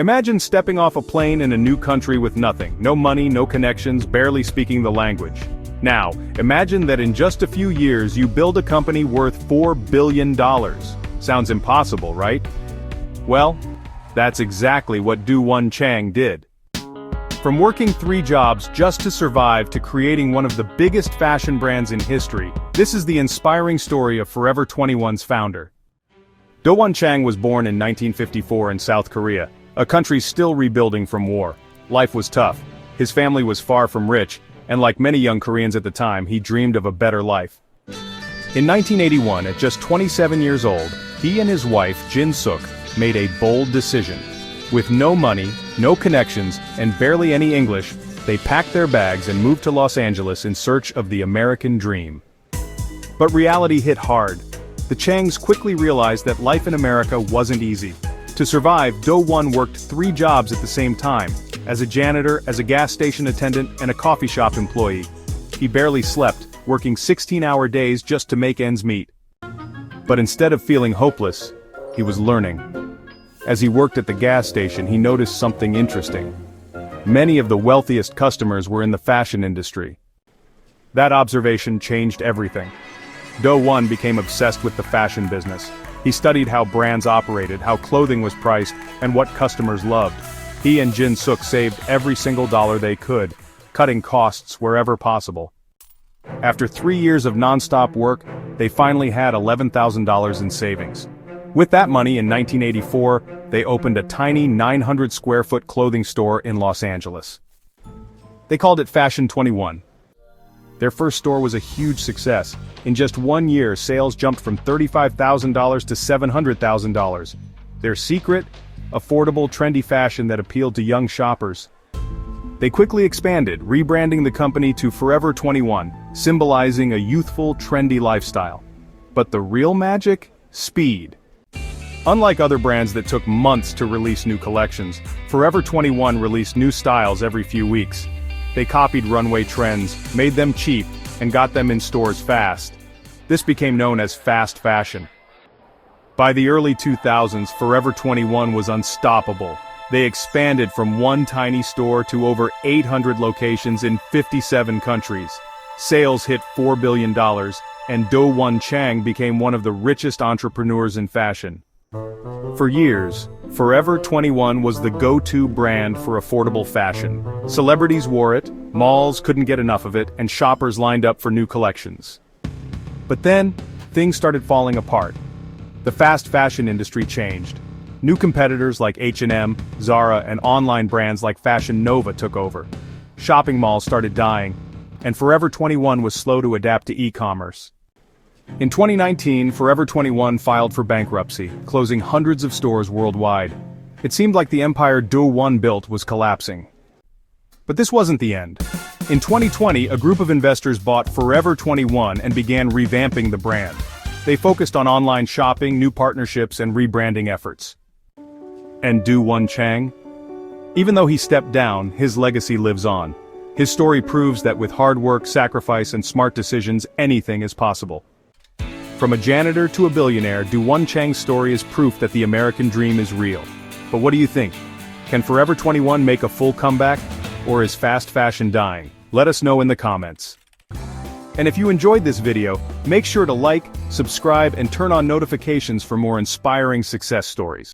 Imagine stepping off a plane in a new country with nothing, no money, no connections, barely speaking the language. Now, imagine that in just a few years you build a company worth $4 billion. Sounds impossible, right? Well, that's exactly what Do Won Chang did. From working 3 jobs just to survive to creating one of the biggest fashion brands in history, this is the inspiring story of Forever 21's founder. Do Won Chang was born in 1954 in South Korea, a country still rebuilding from war. Life was tough. His family was far from rich, and like many young Koreans at the time, he dreamed of a better life. In 1981, at just 27 years old, he and his wife, Jin Suk, made a bold decision. With no money, no connections, and barely any English, they packed their bags and moved to Los Angeles in search of the American dream. But reality hit hard. The Changs quickly realized that life in America wasn't easy. To survive, Do Won worked 3 jobs at the same time, as a janitor, as a gas station attendant, and a coffee shop employee. He barely slept, working 16-hour days just to make ends meet. But instead of feeling hopeless, he was learning. As he worked at the gas station, he noticed something interesting. Many of the wealthiest customers were in the fashion industry. That observation changed everything. Do Won became obsessed with the fashion business. He studied how brands operated, how clothing was priced, and what customers loved. He and Jin Suk saved every single dollar they could, cutting costs wherever possible. After 3 years of non-stop work, they finally had $11,000 in savings. With that money in 1984, they opened a tiny 900-square-foot clothing store in Los Angeles. They called it Fashion 21. Their first store was a huge success. In just 1 year, sales jumped from $35,000 to $700,000. Their secret? Affordable, trendy fashion that appealed to young shoppers. They quickly expanded, rebranding the company to Forever 21, symbolizing a youthful, trendy lifestyle. But the real magic? Speed. Unlike other brands that took months to release new collections, Forever 21 released new styles every few weeks. They copied runway trends, made them cheap, and got them in stores fast. This became known as fast fashion. By the early 2000s, Forever 21 was unstoppable. They expanded from one tiny store to over 800 locations in 57 countries. Sales hit $4 billion, and Do Won Chang became one of the richest entrepreneurs in fashion. For years, Forever 21 was the go-to brand for affordable fashion. Celebrities wore it, malls couldn't get enough of it, and shoppers lined up for new collections. But then, things started falling apart. The fast fashion industry changed. New competitors like H&M, Zara, and online brands like Fashion Nova took over. Shopping malls started dying, and Forever 21 was slow to adapt to e-commerce. In 2019, Forever 21 filed for bankruptcy, closing hundreds of stores worldwide. It seemed like the empire Do Won built was collapsing. But this wasn't the end. In 2020, a group of investors bought Forever 21 and began revamping the brand. They focused on online shopping, new partnerships, and rebranding efforts. And Do Won Chang? Even though he stepped down, his legacy lives on. His story proves that with hard work, sacrifice, and smart decisions, anything is possible. From a janitor to a billionaire, Do Won Chang's story is proof that the American dream is real. But what do you think? Can Forever 21 make a full comeback? Or is fast fashion dying? Let us know in the comments. And if you enjoyed this video, make sure to like, subscribe, and turn on notifications for more inspiring success stories.